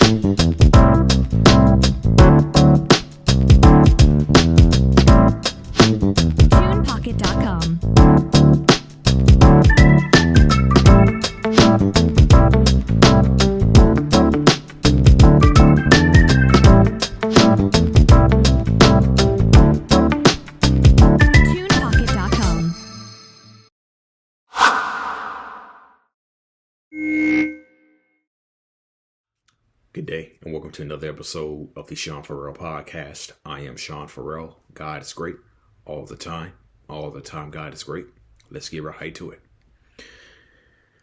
TunePocket.com. TunePocket.com. Good day, and welcome to another episode of the Sean Farrell Podcast. I am Sean Farrell. God is great all the time. All the time, God is great. Let's get right to it.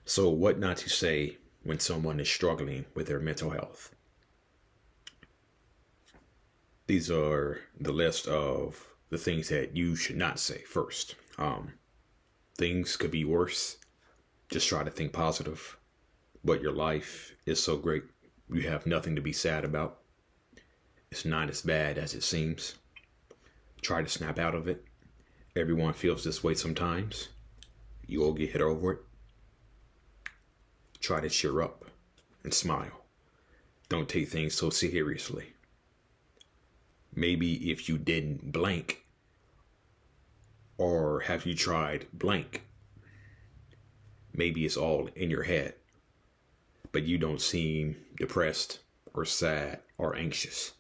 So, what not to say when someone is struggling with their mental health? These are the list of the things that you should not say first. Things could be worse. Just try to think positive. But your life is so great. You have nothing to be sad about. It's not as bad as it seems. Try to snap out of it. Everyone feels this way sometimes. You'll get over it. Try to cheer up and smile. Don't take things so seriously. Maybe if you didn't blank, or have you tried blank? Maybe it's all in your head, but you don't seem depressed or sad or anxious.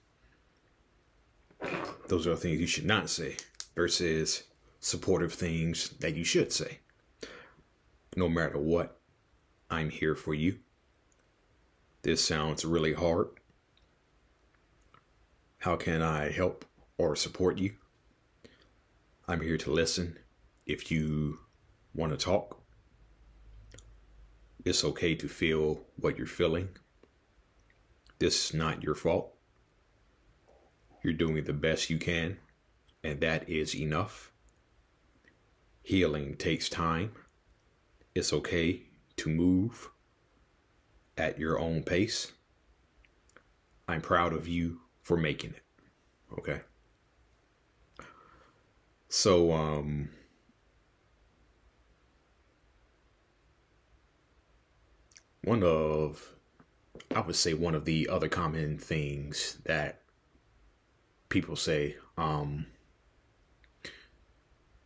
Those are things you should not say versus supportive things that you should say. No matter what, I'm here for you. This sounds really hard. How can I help or support you? I'm here to listen. If you want to talk, it's okay to feel what you're feeling. This is not your fault. You're doing the best you can, and that is enough. Healing takes time. It's okay to move at your own pace. I'm proud of you for making it. Okay? So, one of the other common things that people say,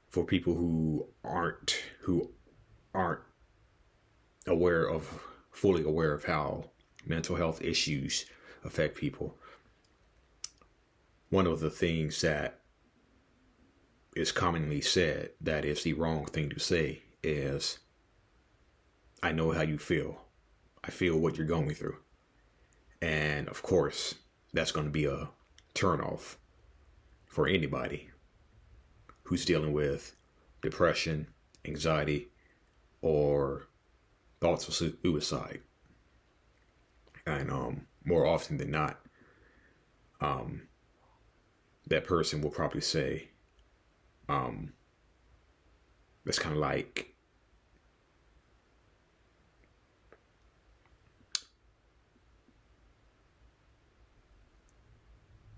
for people who aren't fully aware of how mental health issues affect people. One of the things that is commonly said that is the wrong thing to say is, I know how you feel. I feel what you're going through. And of course, that's going to be a turnoff for anybody who's dealing with depression, anxiety, or thoughts of suicide. And more often than not, that person will probably say, it's kind of like,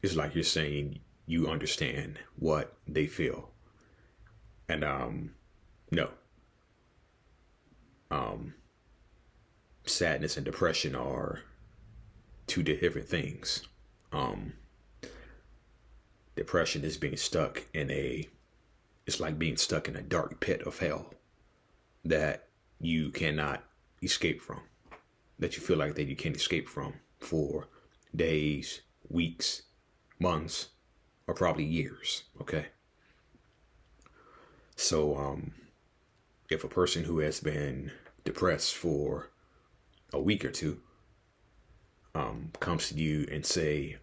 it's like you're saying you understand what they feel. And no. Sadness and depression are two different things. Depression is it's like being stuck in a dark pit of hell that you cannot escape from, that you feel like that you can't escape from for days, weeks, months, or probably years. Okay. So, if a person who has been depressed for a week or two, comes to you and say,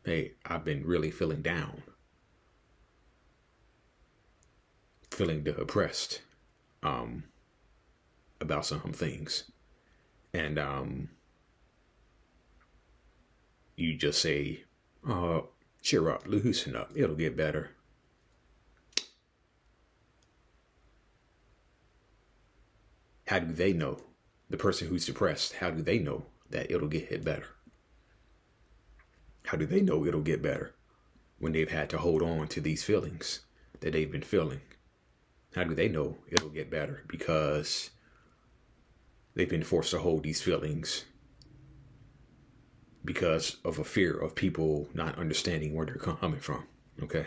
hey, I've been really feeling down, feeling depressed, about some things. And, you just say, cheer up, loosen up, it'll get better. How do they know? The person who's depressed, how do they know that it'll get better? How do they know it'll get better when they've had to hold on to these feelings that they've been feeling? How do they know it'll get better? Because they've been forced to hold these feelings because of a fear of people not understanding where they're coming from. Okay.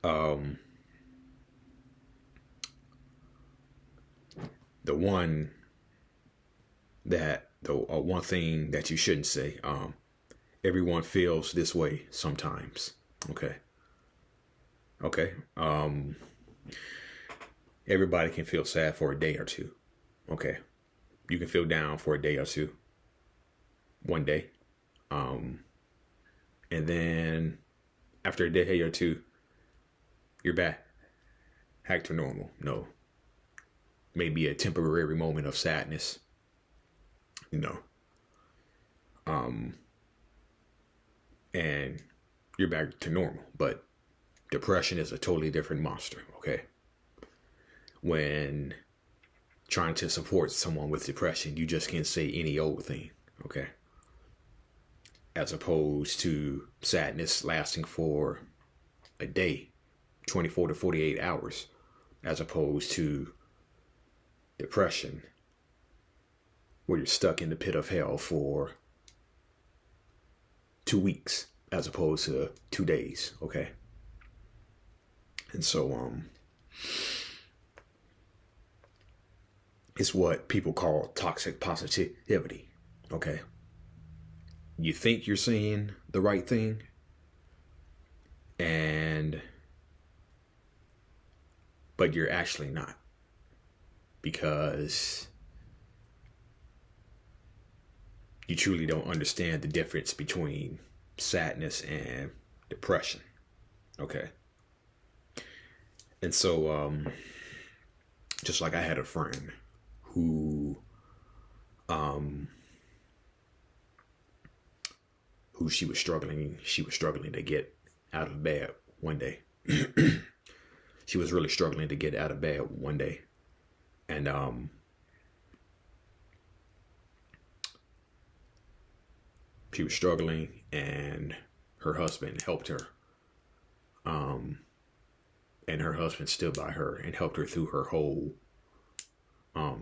Um, the one the one thing that you shouldn't say, everyone feels this way sometimes. Okay. Okay. Everybody can feel sad for a day or two. Okay. You can feel down for a day or two. One day. And then after a day or two, you're back to normal. No. Maybe a temporary moment of sadness. You know. And you're back to normal. But depression is a totally different monster, okay? When trying to support someone with depression, you just can't say any old thing, okay? As opposed to sadness lasting for a day, 24 to 48 hours, as opposed to depression, where you're stuck in the pit of hell for 2 weeks, as opposed to 2 days, okay? And so, it's what people call toxic positivity, okay? You think you're saying the right thing, but you're actually not, because you truly don't understand the difference between sadness and depression, okay? And so, just like I had a friend who she was struggling to get out of bed one day. She was really struggling to get out of bed one day. And she was struggling, and her husband helped her. And her husband stood by her and helped her through her whole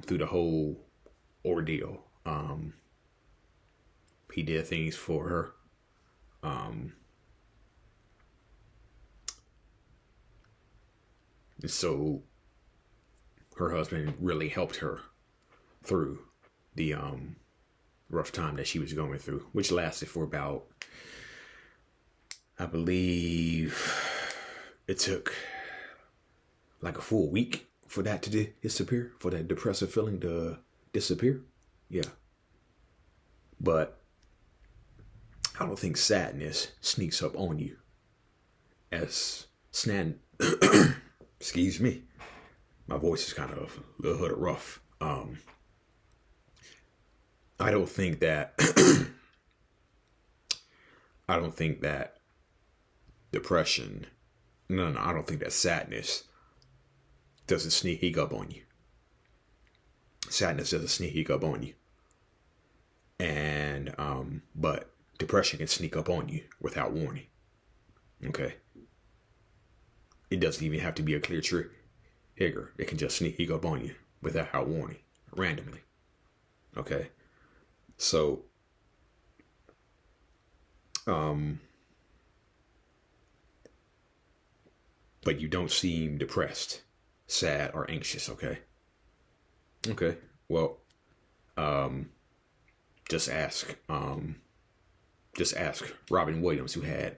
through the whole ordeal. He did things for her. So her husband really helped her through the rough time that she was going through, which lasted for about, I believe it took like a full week for that to disappear, for that depressive feeling to disappear. Yeah. But I don't think sadness sneaks up on you as excuse me. My voice is kind of a little bit rough. I don't think that I don't think that depression, no, I don't think that sadness doesn't sneak up on you. Sadness doesn't sneak up on you. And, but depression can sneak up on you without warning. Okay. It doesn't even have to be a clear trigger. It can just sneak up on you without warning, randomly. Okay. So, but you don't seem depressed, sad, or anxious, okay? Okay. Well, just ask Robin Williams, who had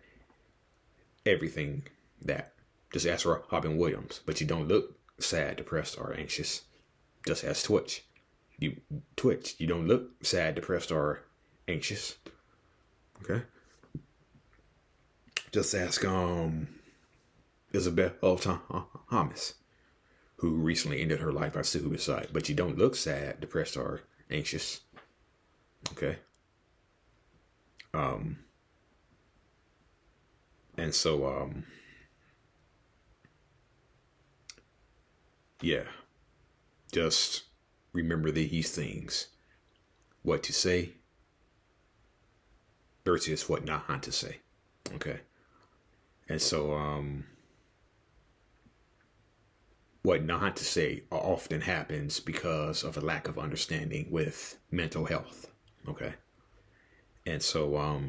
everything that. Just ask Robin Williams, but you don't look sad, depressed, or anxious. Just ask Twitch. You don't look sad, depressed, or anxious. Okay. Just ask Isabel Thomas, who recently ended her life by suicide, but you don't look sad, depressed, or anxious. Okay. And so yeah, just remember these things: what to say versus what not to say. Okay. And so what not to say often happens because of a lack of understanding with mental health. Okay. And so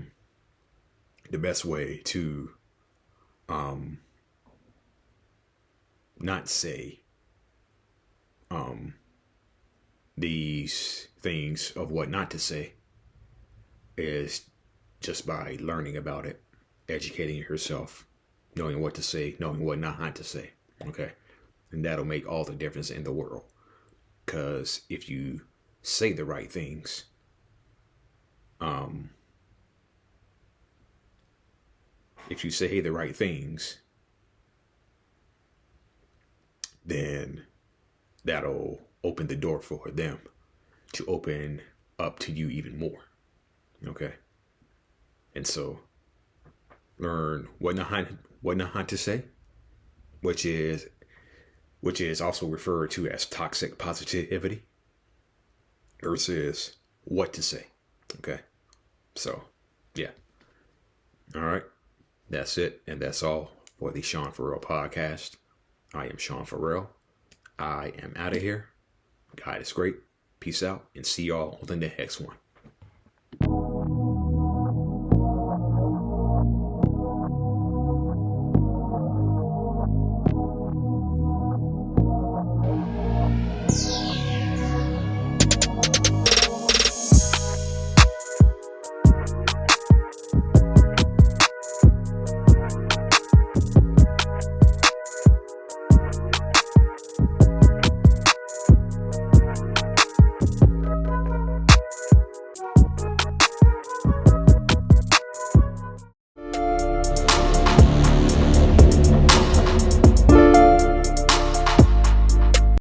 the best way to not say these things of what not to say is just by learning about it, educating yourself, knowing what to say, knowing what not to say. Okay. And that'll make all the difference in the world. Because if you say the right things, if you say the right things, then that'll open the door for them to open up to you even more. Okay. And so learn what not to say, which is also referred to as toxic positivity, versus what to say. Okay. So yeah. All right. That's it. And that's all for the Sean Farrell podcast. I am Sean Farrell. I am out of here. God is great. Peace out and see y'all on the next one.